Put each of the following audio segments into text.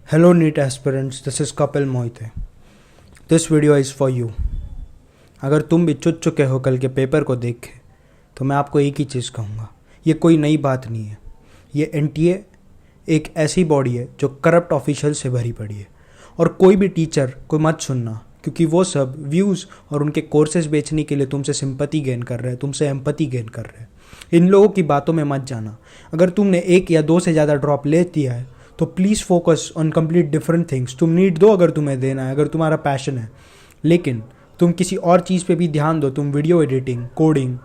Hello, NEET aspirants. This is Kapil Moite. This video is for you. अगर तुम भी चुट चुके हो कल के पेपर को देख के, तो मैं आपको एक ही चीज़ कहूँगा, ये कोई नई बात नहीं है। ये एनटीए एक ऐसी बॉडी है जो करप्ट ऑफिशियल से भरी पड़ी है, और कोई भी टीचर को मत सुनना, क्योंकि वो सब व्यूज़ और उनके कोर्सेज बेचने के लिए तुमसे सिंपैथी गेन कर रहे हैं, तुमसे एम्पैथी गेन कर रहे हैं। इन लोगों की बातों में मत जाना। अगर तुमने 1 या 2 से ज़्यादा ड्रॉप ले दिया है तो please focus on complete different things. तुम नीट दो अगर तुम्हें देना है, अगर तुम्हारा पैशन है, लेकिन तुम किसी और चीज़ पे भी ध्यान दो। तुम वीडियो एडिटिंग, कोडिंग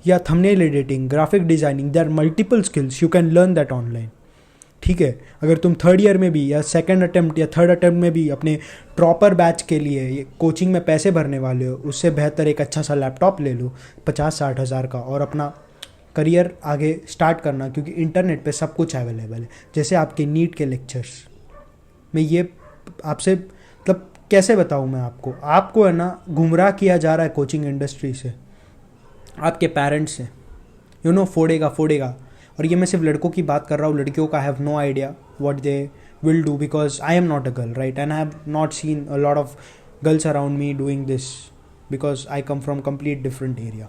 या thumbnail editing, graphic designing, there are multiple skills, you can learn that online. ठीक है, अगर तुम 3rd ईयर में भी या 2nd अटेम्प्ट या 3rd अटेम्प्ट में भी अपने प्रॉपर बैच के लिए ये कोचिंग में पैसे भरने वाले हो, उससे बेहतर एक अच्छा सा लैपटॉप ले लो 50-60 हज़ार का, और अपना करियर आगे स्टार्ट करना, क्योंकि इंटरनेट पे सब कुछ अवेलेबल है। जैसे आपके नीट के लेक्चर्स, मैं ये आपसे मतलब कैसे बताऊँ मैं आपको है ना, गुमराह किया जा रहा है कोचिंग इंडस्ट्री से, आपके पेरेंट्स से, फोड़ेगा। और ये मैं सिर्फ लड़कों की बात कर रहा हूँ, लड़कियों का I have no idea what they will do, because I am not a girl, right, and I have not seen a lot of girls around me doing this, because I come from complete different area.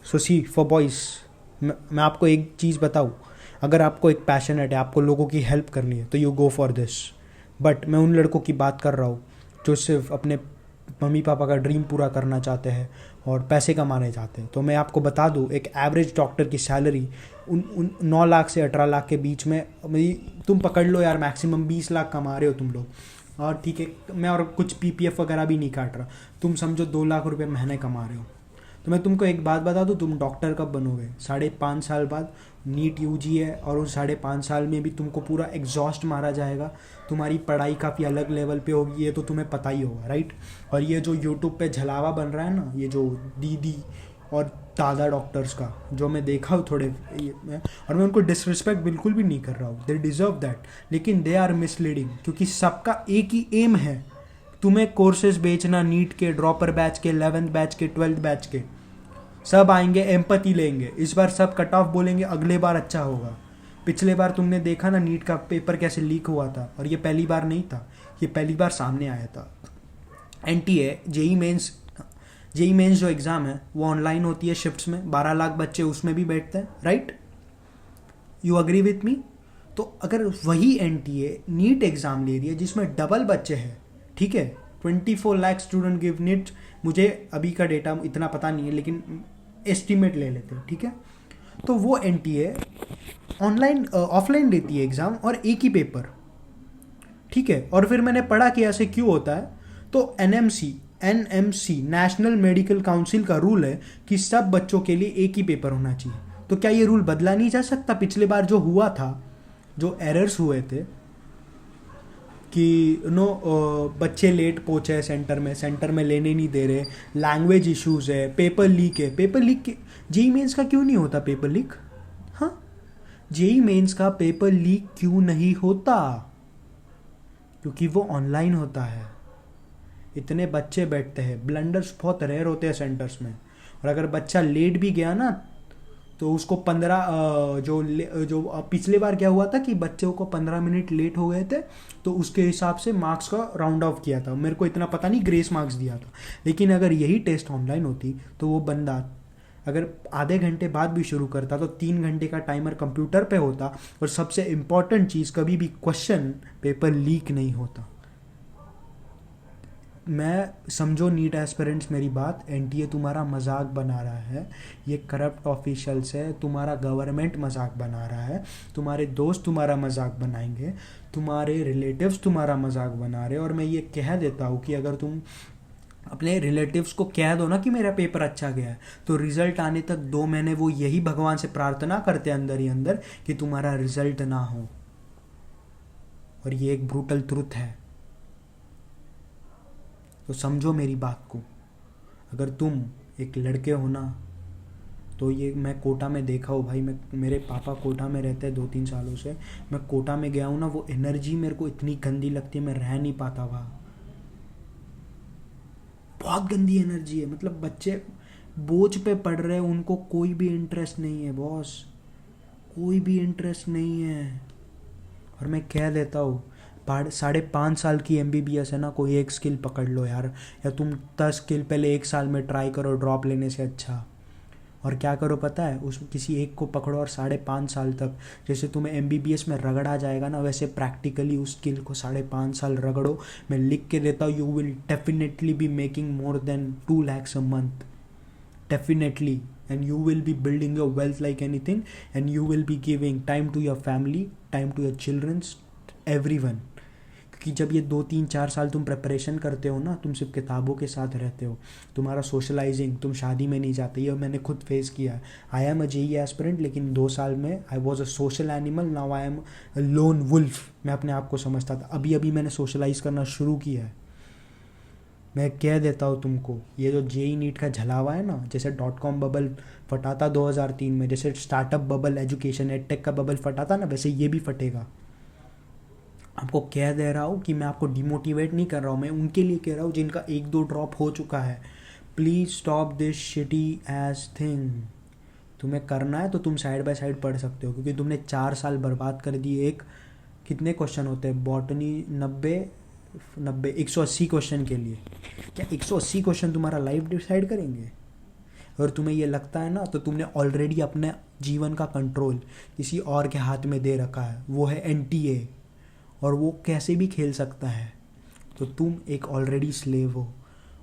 So see for boys, मैं आपको एक चीज़ बताऊँ, अगर आपको एक passionate है, आपको लोगों की हेल्प करनी है, तो you go for this. But मैं उन लड़कों की बात कर रहा हूँ जो सिर्फ अपने मम्मी पापा का ड्रीम पूरा करना चाहते हैं और पैसे कमाने चाहते हैं। तो मैं आपको बता दूँ, एक एवरेज डॉक्टर की सैलरी उन 9 लाख से 18 लाख के बीच में, तुम पकड़ लो यार, मैक्सिमम 20 लाख कमा रहे हो तुम लोग। और ठीक है, मैं और कुछ पीपीएफ वगैरह भी नहीं काट रहा, तुम समझो 2 लाख रुपए महीने कमा रहे हो। तो मैं तुमको एक बात बता दूँ, तुम डॉक्टर कब बनोगे? 5.5 साल बाद। नीट यूजी है, और उस 5.5 साल में भी तुमको पूरा एग्जॉस्ट मारा जाएगा। तुम्हारी पढ़ाई काफ़ी अलग लेवल पे होगी, ये तो तुम्हें पता ही होगा, राइट। और ये जो यूट्यूब पे झलावा बन रहा है ना, ये जो दीदी और दादा डॉक्टर्स का, जो मैं देखा हूँ थोड़े और मैं उनको डिसरिस्पेक्ट बिल्कुल भी नहीं कर रहा हूँ, दे डिज़र्व दैट, लेकिन दे आर मिसलीडिंग, क्योंकि सबका एक ही एम है, तुम्हें कोर्सेज बेचना। नीट के, ड्रॉपर बैच के, 11th बैच के, 12th बैच के, सब आएंगे, एम्पैथी लेंगे। इस बार सब कट ऑफ बोलेंगे, अगले बार अच्छा होगा। पिछले बार तुमने देखा ना नीट का पेपर कैसे लीक हुआ था, और ये पहली बार नहीं था, ये पहली बार सामने आया था। एनटीए जेई मेंस जो एग्ज़ाम है वो ऑनलाइन होती है शिफ्ट्स में, 12 लाख बच्चे उसमें भी बैठते हैं, right. You agree with me? तो अगर वही एनटीए नीट एग्ज़ाम ले रही है जिसमें डबल बच्चे हैं, ठीक है, 24 लाख स्टूडेंट गिव नीट, मुझे अभी का डेटा इतना पता नहीं है, लेकिन एस्टिमेट ले लेते हैं, ठीक है। तो वो एनटीए ऑफलाइन लेती है एग्ज़ाम, और एक ही पेपर, ठीक है। और फिर मैंने पढ़ा कि ऐसे क्यों होता है, तो एनएमसी नेशनल मेडिकल काउंसिल का रूल है कि सब बच्चों के लिए एक ही पेपर होना चाहिए। तो क्या ये रूल बदला नहीं जा सकता? पिछले बार जो हुआ था, जो एरर्स हुए थे कि बच्चे लेट पहुंचे सेंटर में लेने नहीं दे रहे, लैंग्वेज इश्यूज है, पेपर लीक है। पेपर लीक के जेई मेंस का क्यों नहीं होता पेपर लीक? हाँ, जेई मेंस का पेपर लीक क्यों नहीं होता? क्योंकि वो ऑनलाइन होता है, इतने बच्चे बैठते हैं, ब्लंडर्स बहुत रेयर होते हैं सेंटर्स में। और अगर बच्चा लेट भी गया ना, तो उसको 15 जो पिछले बार क्या हुआ था कि बच्चों को 15 मिनट लेट हो गए थे, तो उसके हिसाब से मार्क्स का राउंड ऑफ किया था। मेरे को इतना पता नहीं, ग्रेस मार्क्स दिया था। लेकिन अगर यही टेस्ट ऑनलाइन होती, तो वो बंदा अगर आधे घंटे बाद भी शुरू करता, तो 3 घंटे का टाइमर कंप्यूटर पे होता, और सबसे इम्पॉर्टेंट चीज़, कभी भी क्वेश्चन पेपर लीक नहीं होता। मैं समझो नीट एस्पिरेंट्स, मेरी बात, एनटीए तुम्हारा मजाक बना रहा है, ये करप्ट ऑफिशियल्स है, तुम्हारा गवर्नमेंट मजाक बना रहा है, तुम्हारे दोस्त तुम्हारा मजाक बनाएंगे, तुम्हारे रिलेटिव्स तुम्हारा मजाक बना रहे हैं। और मैं ये कह देता हूँ कि अगर तुम अपने रिलेटिव्स को कह दो ना कि मेरा पेपर अच्छा गया है, तो रिजल्ट आने तक 2 महीने वो यही भगवान से प्रार्थना करते हैं अंदर ही अंदर कि तुम्हारा रिजल्ट ना हो। और ये एक ब्रूटल ट्रुथ है, तो समझो मेरी बात को। अगर तुम एक लड़के हो ना, तो ये मैं कोटा में देखा हूँ भाई, मैं, मेरे पापा कोटा में रहते हैं 2-3 सालों से, मैं कोटा में गया हूँ ना, वो एनर्जी मेरे को इतनी गंदी लगती है, मैं रह नहीं पाता वहाँ। बहुत गंदी एनर्जी है, मतलब बच्चे बोझ पे पढ़ रहे हैं, उनको कोई भी इंटरेस्ट नहीं है बॉस, कोई भी इंटरेस्ट नहीं है। और मैं कह देता हूँ, 5.5 साल की MBBS है ना, कोई एक स्किल पकड़ लो यार, या तुम 10 स्किल पहले 1 साल में ट्राई करो ड्रॉप लेने से अच्छा। और क्या करो पता है, उस किसी एक को पकड़ो और 5.5 साल तक, जैसे तुम्हें MBBS में रगड़ा जाएगा ना, वैसे प्रैक्टिकली उस स्किल को 5.5 साल रगड़ो। मैं लिख के देता हूँ, you will definitely be making more than 2 lakhs a month, definitely, and you will be building your wealth like anything, and you will be giving time to your family, time to your children, everyone। क्योंकि जब ये 2 3 4 साल तुम preparation करते हो ना, तुम सिर्फ किताबों के साथ रहते हो, तुम्हारा सोशलाइजिंग, तुम शादी में नहीं जाते, ये मैंने खुद फेस किया है। I am a JEE aspirant, लेकिन 2 साल में I was a social animal, now I am a lone wolf. मैं अपने आप को समझता था, अभी अभी मैंने सोशलाइज करना शुरू किया है। मैं कह देता हूँ तुमको, ये जो JEE नीट का झलावा है ना, जैसे .com बबल फटा था 2003 में, जैसे स्टार्टअप बबल, एजुकेशन एडटेक का बबल फटा था ना, वैसे ये भी फटेगा। आपको कह दे रहा हूँ कि मैं आपको डिमोटिवेट नहीं कर रहा हूँ, मैं उनके लिए कह रहा हूँ जिनका 1-2 ड्रॉप हो चुका है। Please stop this shitty age thing. तुम्हें करना है तो तुम साइड बाय साइड पढ़ सकते हो, क्योंकि तुमने 4 साल बर्बाद कर दिए। एक कितने क्वेश्चन होते हैं बॉटनी, 180 क्वेश्चन के लिए। क्या 180 क्वेश्चन तुम्हारा लाइफ डिसाइड करेंगे? अगर तुम्हें ये लगता है ना, तो तुमने ऑलरेडी अपने जीवन का कंट्रोल किसी और के हाथ में दे रखा है, वो है NTA, और वो कैसे भी खेल सकता है। तो तुम एक ऑलरेडी स्लेव हो,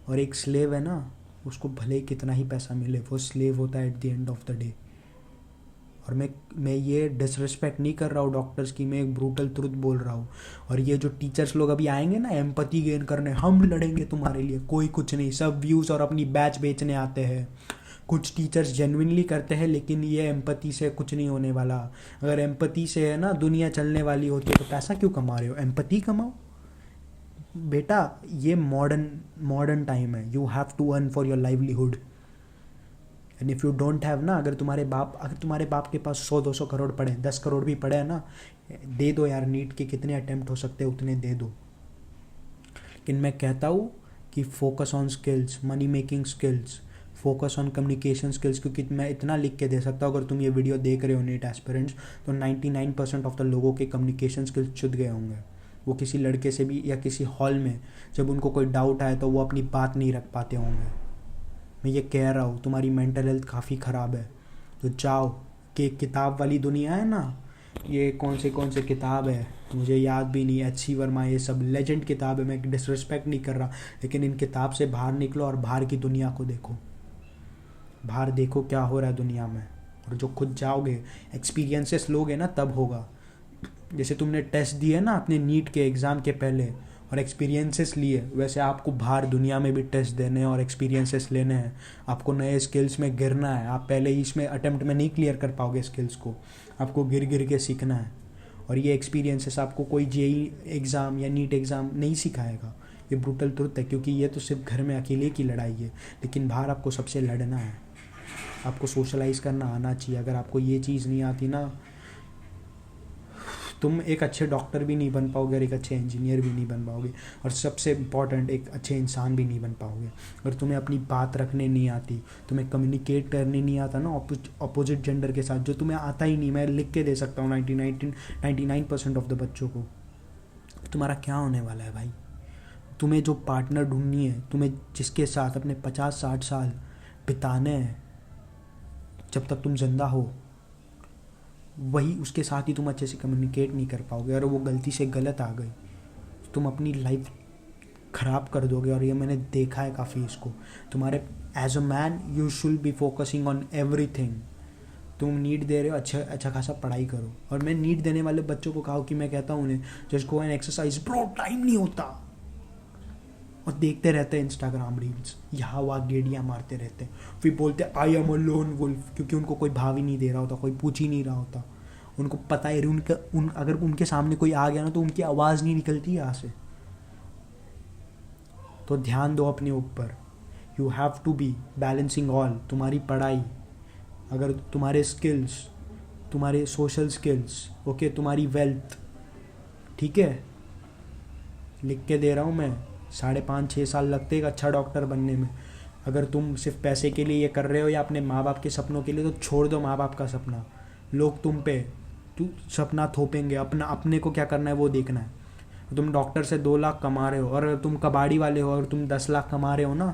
और एक स्लेव है ना, उसको भले ही कितना ही पैसा मिले, वो स्लेव होता है at the end of the day. और मैं ये डिसरिस्पेक्ट नहीं कर रहा हूँ डॉक्टर्स की, मैं एक ब्रूटल ट्रुथ बोल रहा हूँ। और ये जो टीचर्स लोग अभी आएंगे ना एम्पैथी गेन करने, हम लड़ेंगे तुम्हारे लिए, कोई कुछ नहीं, सब व्यूज़ और अपनी बैच बेचने आते हैं। कुछ टीचर्स जेन्युइनली करते हैं, लेकिन ये एम्पैथी से कुछ नहीं होने वाला। अगर एम्पैथी से है ना दुनिया चलने वाली होती है, तो पैसा क्यों कमा रहे हो? एम्पैथी कमाओ बेटा, ये मॉडर्न टाइम है। You have to earn for your livelihood, and if you don't have ना, अगर तुम्हारे बाप के पास 100-200 करोड़ पड़े, 10 करोड़ भी पड़े हैं ना, दे दो यार, नीट के कितने अटेम्प्ट हो सकते हैं उतने दे दो। लेकिन मैं कहता हूँ कि focus on skills, money making skills, focus on communication skills. क्योंकि मैं इतना लिख के दे सकता हूँ, अगर तुम ये वीडियो देख रहे हो नीट एस्पिरेंट्स, तो 99% ऑफ द लोगों के कम्युनिकेशन स्किल्स छूट गए होंगे। वो किसी लड़के से भी, या किसी हॉल में जब उनको कोई डाउट आए तो वो अपनी बात नहीं रख पाते होंगे। मैं ये कह रहा हूँ, तुम्हारी मेंटल हेल्थ काफ़ी ख़राब है, तो जाओ कि किताब वाली दुनिया है ना, ये कौन से किताब है मुझे याद भी नहीं, HC वर्मा, ये सब लेजेंड किताब है। मैं डिसरिस्पेक्ट नहीं कर रहा, लेकिन इन किताब से बाहर निकलो और बाहर की दुनिया को देखो। बाहर देखो क्या हो रहा है दुनिया में, और जो खुद जाओगे, एक्सपीरियंसेस लोगे ना, तब होगा। जैसे तुमने टेस्ट दिए ना अपने नीट के एग्ज़ाम के पहले और एक्सपीरियंसेस लिए, वैसे आपको बाहर दुनिया में भी टेस्ट देने और एक्सपीरियंसेस लेने हैं। आपको नए स्किल्स में गिरना है। आप पहले ही इसमें अटेम्प्ट में नहीं क्लियर कर पाओगे स्किल्स को, आपको गिर के सीखना है। और ये एक्सपीरियंसेस आपको कोई JEE एग्ज़ाम या नीट एग्ज़ाम नहीं सिखाएगा। ये ब्रूटल ट्रुथ है, क्योंकि ये तो सिर्फ घर में अकेले की लड़ाई है, लेकिन बाहर आपको सबसे लड़ना है। आपको सोशलाइज़ करना आना चाहिए। अगर आपको ये चीज़ नहीं आती ना, तुम एक अच्छे डॉक्टर भी नहीं बन पाओगे, और एक अच्छे इंजीनियर भी नहीं बन पाओगे, और सबसे इम्पॉर्टेंट एक अच्छे इंसान भी नहीं बन पाओगे। अगर तुम्हें अपनी बात रखने नहीं आती, तुम्हें कम्युनिकेट करने नहीं आता ना अपोजिट जेंडर के साथ, जो तुम्हें आता ही नहीं, मैं लिख के दे सकता हूँ 99% ऑफ द बच्चों को, तुम्हारा क्या होने वाला है भाई? तुम्हें जो पार्टनर ढूंढनी है, तुम्हें जिसके साथ अपने 50-60 साल बिताने हैं जब तक तुम जिंदा हो, वही उसके साथ ही तुम अच्छे से कम्युनिकेट नहीं कर पाओगे। और वो गलती से गलत आ गई, तुम अपनी लाइफ ख़राब कर दोगे। और ये मैंने देखा है काफ़ी इसको। तुम्हारे as a man you should be focusing on everything. तुम नीट दे रहे हो, अच्छा खासा पढ़ाई करो। और मैं नीट देने वाले बच्चों को कहा कि मैं कहता हूँ उन्हें, just go and exercise. Bro time नहीं होता, और देखते रहते हैं इंस्टाग्राम रील्स, यहाँ वहाँ गेड़ियाँ मारते रहते हैं, फिर बोलते I am a lone wolf, क्योंकि उनको कोई भाव ही नहीं दे रहा होता, कोई पूछ ही नहीं रहा होता। उनको पता है अगर उनके सामने कोई आ गया ना, तो उनकी आवाज़ नहीं निकलती यहाँ से। तो ध्यान दो अपने ऊपर। You have to be balancing all. तुम्हारी पढ़ाई, अगर तुम्हारे स्किल्स, तुम्हारे सोशल स्किल्स, ओके, तुम्हारी वेल्थ, ठीक है, लिख के दे रहा हूँ मैं। 5.5-6 साल लगते एक अच्छा डॉक्टर बनने में। अगर तुम सिर्फ पैसे के लिए ये कर रहे हो या अपने माँ बाप के सपनों के लिए, तो छोड़ दो माँ बाप का सपना। लोग तुम पे सपना थोपेंगे, अपने को क्या करना है वो देखना है। तुम डॉक्टर से 2 लाख कमा रहे हो और तुम कबाड़ी वाले हो और तुम 10 लाख कमा रहे हो ना,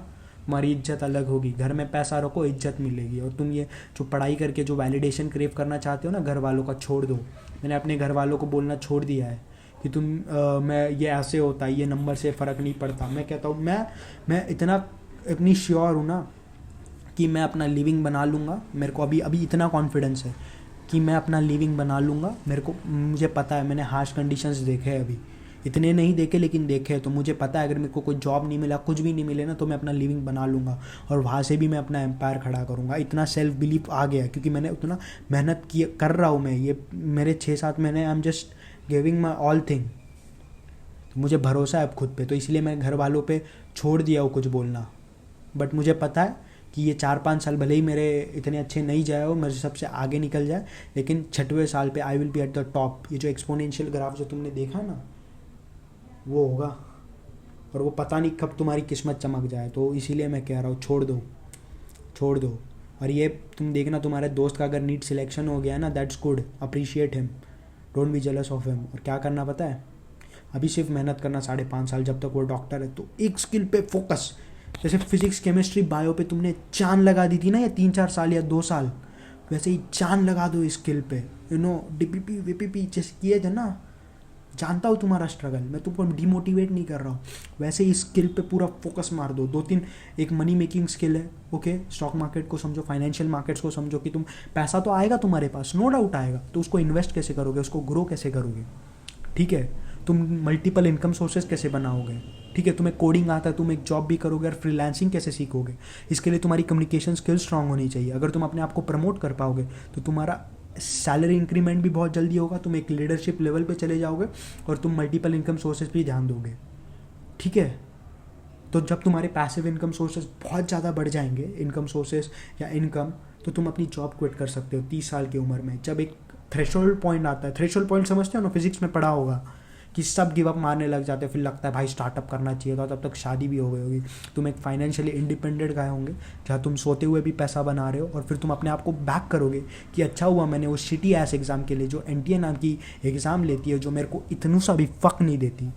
तुम्हारी इज्जत अलग होगी। घर में पैसा रखो, इज्जत मिलेगी। और तुम ये जो पढ़ाई करके जो वैलिडेशन क्रेव करना चाहते हो ना घर वालों का, छोड़ दो। मैंने अपने घर वालों को बोलना छोड़ दिया है कि मैं ये ऐसे होता है, ये नंबर से फ़र्क नहीं पड़ता। मैं कहता हूँ मैं इतनी श्योर हूँ ना कि मैं अपना लिविंग बना लूँगा। मेरे को अभी इतना कॉन्फिडेंस है कि मैं अपना लिविंग बना लूँगा। मुझे पता है, मैंने हार्श कंडीशंस देखे हैं, अभी इतने नहीं देखे लेकिन देखे हैं। तो मुझे पता है अगर मेरे को कोई जॉब नहीं मिला, कुछ भी नहीं मिले ना, तो मैं अपना लिविंग बना लूँगा और वहाँ से भी मैं अपना एम्पायर खड़ा करूँगा। इतना सेल्फ बिलीफ आ गया क्योंकि मैंने उतना मेहनत कर रहा हूँ। मैं ये मेरे 6-7 महीने I am just giving my all thing. तो मुझे भरोसा है अब खुद पे, तो इसलिए मैं घर वालों पे छोड़ दिया हूँ कुछ बोलना। बट मुझे पता है कि ये 4-5 साल भले ही मेरे इतने अच्छे नहीं जाए हो, मेरे सबसे आगे निकल जाए, लेकिन 6वें साल पे I will be at the top. ये जो एक्सपोनेंशियल ग्राफ जो तुमने देखा ना, वो होगा और वो पता नहीं कब तुम्हारी किस्मत चमक जाए। तो इसीलिए मैं कह रहा हूँ छोड़ दो। और ये तुम देखना, तुम्हारे दोस्त का अगर नीट सिलेक्शन हो गया ना, that's good, appreciate him, don't be jealous of him. और क्या करना पता है, अभी सिर्फ मेहनत करना 5.5 साल जब तक वो डॉक्टर है। तो एक स्किल पे फोकस, जैसे फिजिक्स केमिस्ट्री बायो पे तुमने जान लगा दी थी ना, ये 3-4 साल या 2 साल, वैसे ही जान लगा दो इस स्किल पे। DPP VPP जैसे किए थे ना, जानता हूँ तुम्हारा स्ट्रगल, मैं तुमको डिमोटिवेट नहीं कर रहा हूँ। वैसे ही स्किल पे पूरा फोकस मार दो। 2-3 एक मनी मेकिंग स्किल है, ओके, स्टॉक मार्केट को समझो, फाइनेंशियल मार्केट्स को समझो कि तुम पैसा तो आएगा तुम्हारे पास, नो डाउट आएगा, तो उसको इन्वेस्ट कैसे करोगे, उसको ग्रो कैसे करोगे, ठीक है। तुम मल्टीपल इनकम सोर्सेज कैसे बनाओगे, ठीक है। तुम्हें कोडिंग आता है, तुम एक जॉब भी करोगे और फ्रीलांसिंग कैसे सीखोगे। इसके लिए तुम्हारी कम्युनिकेशन स्किल स्ट्रांग होनी चाहिए। अगर तुम अपने आप को प्रमोट कर पाओगे तो तुम्हारा सैलरी इंक्रीमेंट भी बहुत जल्दी होगा, तुम एक लीडरशिप लेवल पे चले जाओगे और तुम मल्टीपल इनकम सोर्सेज पे ध्यान दोगे, ठीक है। तो जब तुम्हारे पैसिव इनकम सोर्सेज बहुत ज़्यादा बढ़ जाएंगे, इनकम सोर्सेज या इनकम, तो तुम अपनी जॉब क्विट कर सकते हो 30 साल की उम्र में। जब एक थ्रेशोल्ड पॉइंट आता है, थ्रेशोल्ड पॉइंट समझते हो ना, फिजिक्स में पढ़ा होगा कि सब गिव अप मारने लग जाते हैं, फिर लगता है भाई स्टार्टअप करना चाहिए था, तब तक शादी भी हो गई होगी, तुम एक फाइनेंशियली इंडिपेंडेंट गाय होंगे जहाँ तुम सोते हुए भी पैसा बना रहे हो। और फिर तुम अपने आप को बैक करोगे कि अच्छा हुआ मैंने उस शिटी एस एग्ज़ाम के लिए, जो NTA नाम की एग्ज़ाम लेती है, जो मेरे को इतनू सा भी फक नहीं देती,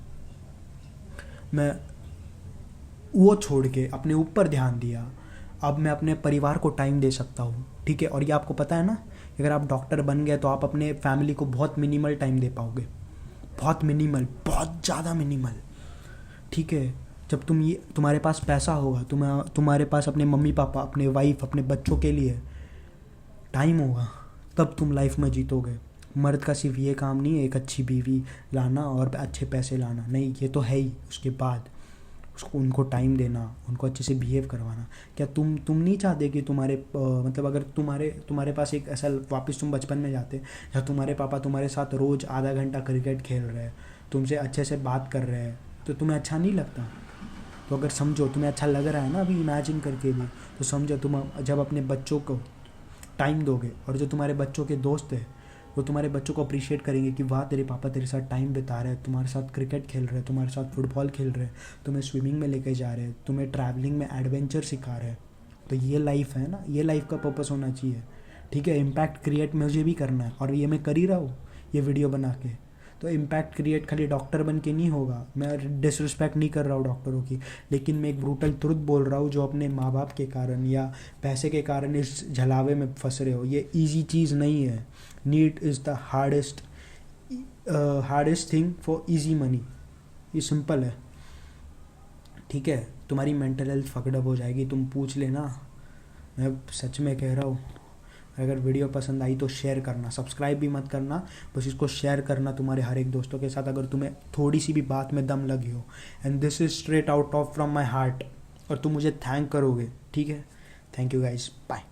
मैं वो छोड़ के अपने ऊपर ध्यान दिया। अब मैं अपने परिवार को टाइम दे सकता हूँ, ठीक है। और ये आपको पता है ना, अगर आप डॉक्टर बन गए तो आप अपने फैमिली को बहुत मिनिमल टाइम दे पाओगे, बहुत मिनिमल, बहुत ज़्यादा मिनिमल, ठीक है। जब तुम्हारे पास पैसा होगा, तुम्हारे पास अपने मम्मी पापा, अपने वाइफ, अपने बच्चों के लिए टाइम होगा, तब तुम लाइफ में जीतोगे। मर्द का सिर्फ ये काम नहीं है एक अच्छी बीवी लाना और अच्छे पैसे लाना, नहीं, ये तो है ही। उसके बाद उनको टाइम देना, उनको अच्छे से बिहेव करवाना। क्या तुम नहीं चाहते कि मतलब अगर तुम्हारे पास एक ऐसा, वापस तुम बचपन में जाते या तुम्हारे पापा तुम्हारे साथ रोज़ आधा घंटा क्रिकेट खेल रहे हैं, तुमसे अच्छे से बात कर रहे हैं, तो तुम्हें अच्छा नहीं लगता? तो अगर समझो तुम्हें अच्छा लग रहा है ना अभी इमेजिन करके भी, तो समझो तुम जब अपने बच्चों को टाइम दोगे और जो तुम्हारे बच्चों के दोस्त हैं वो तुम्हारे बच्चों को अप्रिशिएट करेंगे कि वाह तेरे पापा तेरे साथ टाइम बिता रहे हैं, तुम्हारे साथ क्रिकेट खेल रहे हैं, तुम्हारे साथ फुटबॉल खेल रहे हैं, तुम्हें स्विमिंग में लेके जा रहे हैं, तुम्हें ट्रैवलिंग में एडवेंचर सिखा रहे हैं। तो ये लाइफ है ना, ये लाइफ का पर्पस होना चाहिए, ठीक है। इम्पैक्ट क्रिएट मुझे भी करना है और ये मैं कर ही रहा हूँ ये वीडियो बना के। तो इम्पैक्ट क्रिएट खाली डॉक्टर बन के नहीं होगा, मैं डिसरिस्पेक्ट नहीं कर रहा हूँ डॉक्टरों की, लेकिन मैं एक ब्रूटल ट्रुथ बोल रहा हूँ, जो अपने माँ बाप के कारण या पैसे के कारण इस झलावे में फंस रहे हो। ये ईजी चीज़ नहीं है। NEET is the hardest thing for easy money. ये सिंपल है, ठीक है। तुम्हारी मेंटल हेल्थ फकडअप हो जाएगी, तुम पूछ लेना, मैं सच में कह रहा हूँ। अगर वीडियो पसंद आई तो शेयर करना, सब्सक्राइब भी मत करना, बस इसको शेयर करना तुम्हारे हर एक दोस्तों के साथ अगर तुम्हें थोड़ी सी भी बात में दम लगी हो। And this is straight out of from my heart, और तुम मुझे थैंक करोगे, ठीक है। Thank you guys, bye.